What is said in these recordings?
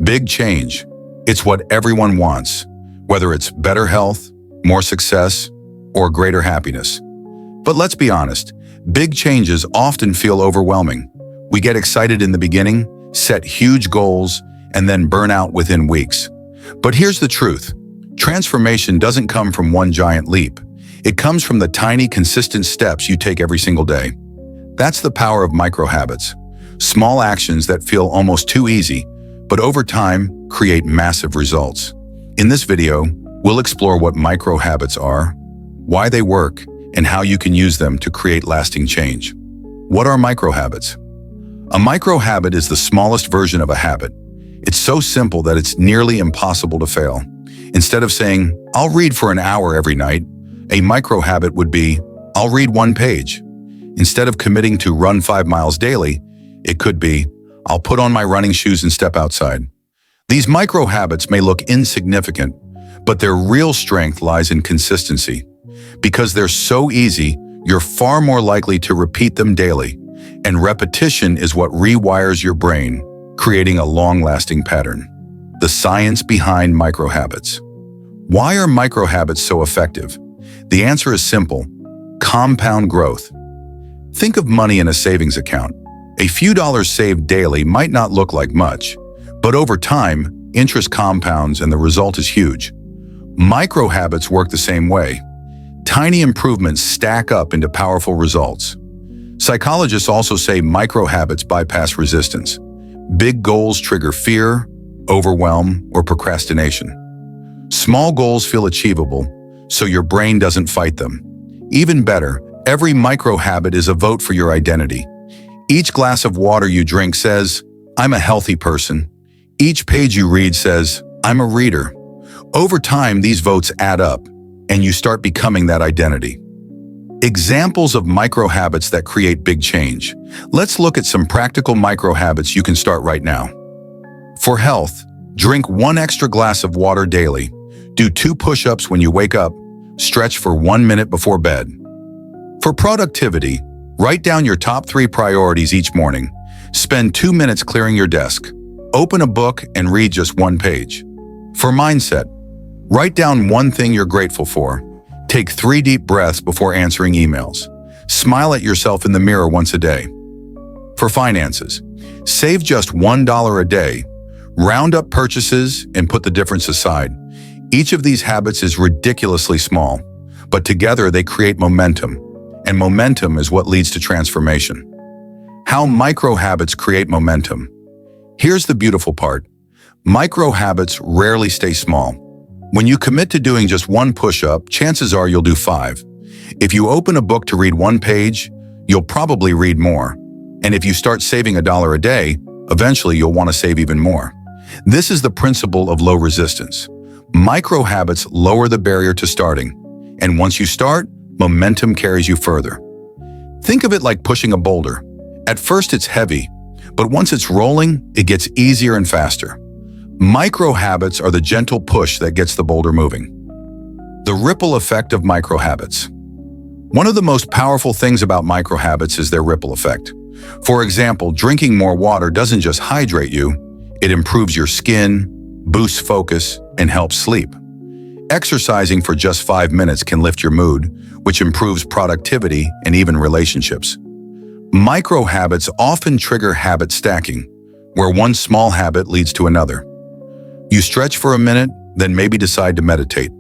Big change. It's what everyone wants, whether it's better health, more success, or greater happiness. But let's be honest, big changes often feel overwhelming. We get excited in the beginning, set huge goals, and then burn out within weeks. But here's the truth. Transformation doesn't come from one giant leap. It comes from the tiny, consistent steps you take every single day. That's the power of micro-habits. Small actions that feel almost too easy, but over time, create massive results. In this video, we'll explore what micro-habits are, why they work, and how you can use them to create lasting change. What are micro-habits? A micro-habit is the smallest version of a habit. It's so simple that it's nearly impossible to fail. Instead of saying, "I'll read for an hour every night," a micro-habit would be, "I'll read 1 page." Instead of committing to run 5 miles daily, it could be, "I'll put on my running shoes and step outside." These micro-habits may look insignificant, but their real strength lies in consistency. Because they're so easy, you're far more likely to repeat them daily, and repetition is what rewires your brain, creating a long-lasting pattern. The science behind micro-habits. Why are micro-habits so effective? The answer is simple: compound growth. Think of money in a savings account. A few dollars saved daily might not look like much, but over time, interest compounds and the result is huge. Micro-habits work the same way. Tiny improvements stack up into powerful results. Psychologists also say micro-habits bypass resistance. Big goals trigger fear, overwhelm, or procrastination. Small goals feel achievable, so your brain doesn't fight them. Even better, every micro-habit is a vote for your identity. Each glass of water you drink says, "I'm a healthy person." Each page you read says, "I'm a reader." Over time, these votes add up, and you start becoming that identity. Examples of micro-habits that create big change. Let's look at some practical micro-habits you can start right now. For health, drink 1 extra glass of water daily. Do 2 push-ups when you wake up. Stretch for 1 minute before bed. For productivity, write down your top 3 priorities each morning. Spend 2 minutes clearing your desk. Open a book and read just 1 page. For mindset, write down 1 thing you're grateful for. Take 3 deep breaths before answering emails. Smile at yourself in the mirror once a day. For finances, save just $1 a day. Round up purchases and put the difference aside. Each of these habits is ridiculously small, but together they create momentum, and momentum is what leads to transformation. How micro-habits create momentum. Here's the beautiful part. Micro-habits rarely stay small. When you commit to doing just 1 push-up, chances are you'll do 5. If you open a book to read 1 page, you'll probably read more. And if you start saving $1 a day, eventually you'll want to save even more. This is the principle of low resistance. Micro-habits lower the barrier to starting, and once you start, momentum carries you further. Think of it like pushing a boulder. At first it's heavy, but once it's rolling, it gets easier and faster. Micro-habits are the gentle push that gets the boulder moving. The ripple effect of micro-habits. One of the most powerful things about micro-habits is their ripple effect. For example, drinking more water doesn't just hydrate you, it improves your skin, boosts focus, and helps sleep. Exercising for just 5 minutes can lift your mood, which improves productivity and even relationships. Micro-habits often trigger habit stacking, where one small habit leads to another. You stretch for a minute, then maybe decide to meditate.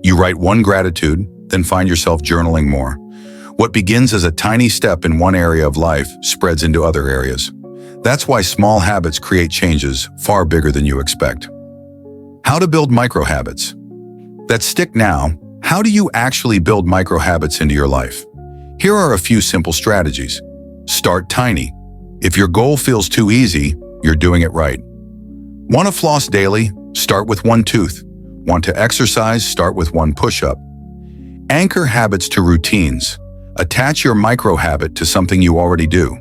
You write 1 gratitude, then find yourself journaling more. What begins as a tiny step in one area of life spreads into other areas. That's why small habits create changes far bigger than you expect. How to build micro-habits that stick now. How do you actually build micro-habits into your life? Here are a few simple strategies. Start tiny. If your goal feels too easy, you're doing it right. Want to floss daily? Start with 1 tooth. Want to exercise? Start with 1 push-up. Anchor habits to routines. Attach your micro-habit to something you already do.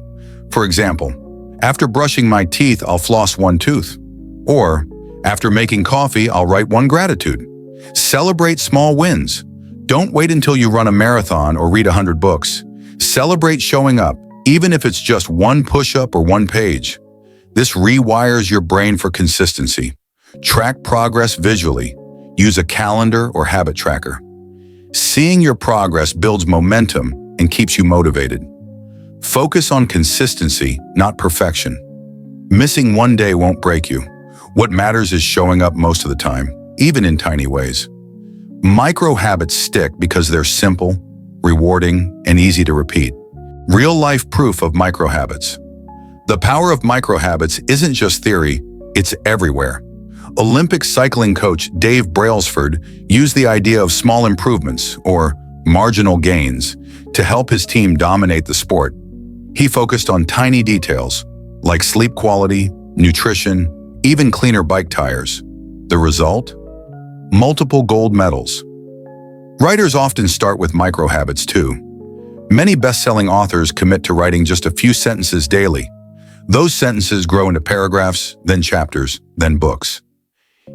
For example, after brushing my teeth, I'll floss 1 tooth. Or, after making coffee, I'll write 1 gratitude. Celebrate small wins. Don't wait until you run a marathon or read 100 books. Celebrate showing up, even if it's just 1 push-up or 1 page. This rewires your brain for consistency. Track progress visually. Use a calendar or habit tracker. Seeing your progress builds momentum and keeps you motivated. Focus on consistency, not perfection. Missing one day won't break you. What matters is showing up most of the time, even in tiny ways. Micro habits stick because they're simple, rewarding, and easy to repeat. Real-life proof of micro habits. The power of micro habits isn't just theory, it's everywhere. Olympic cycling coach Dave Brailsford used the idea of small improvements, or marginal gains, to help his team dominate the sport. He focused on tiny details, like sleep quality, nutrition, even cleaner bike tires. The result? Multiple gold medals. Writers often start with micro habits too. Many best-selling authors commit to writing just a few sentences daily. Those sentences grow into paragraphs, then chapters, then books.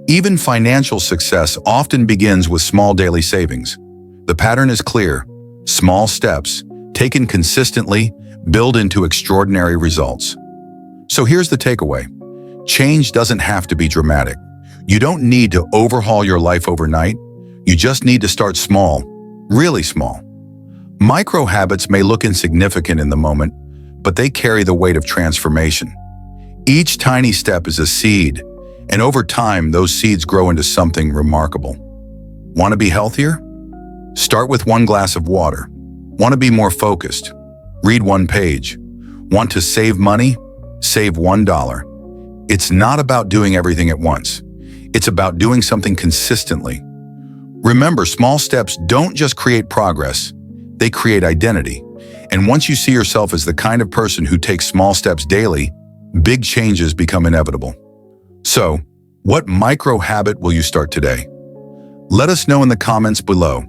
Even financial success often begins with small daily savings. The pattern is clear. Small steps, taken consistently, build into extraordinary results. So here's the takeaway. Change doesn't have to be dramatic. You don't need to overhaul your life overnight. You just need to start small, really small. Micro habits may look insignificant in the moment, but they carry the weight of transformation. Each tiny step is a seed, and over time, those seeds grow into something remarkable. Want to be healthier? Start with 1 glass of water. Want to be more focused? Read 1 page. Want to save money? Save $1. It's not about doing everything at once. It's about doing something consistently. Remember, small steps don't just create progress, they create identity. And once you see yourself as the kind of person who takes small steps daily, big changes become inevitable. So, what micro habit will you start today? Let us know in the comments below.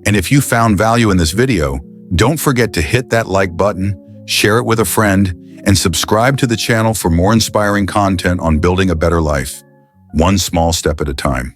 And if you found value in this video, don't forget to hit that like button, share it with a friend, and subscribe to the channel for more inspiring content on building a better life, one small step at a time.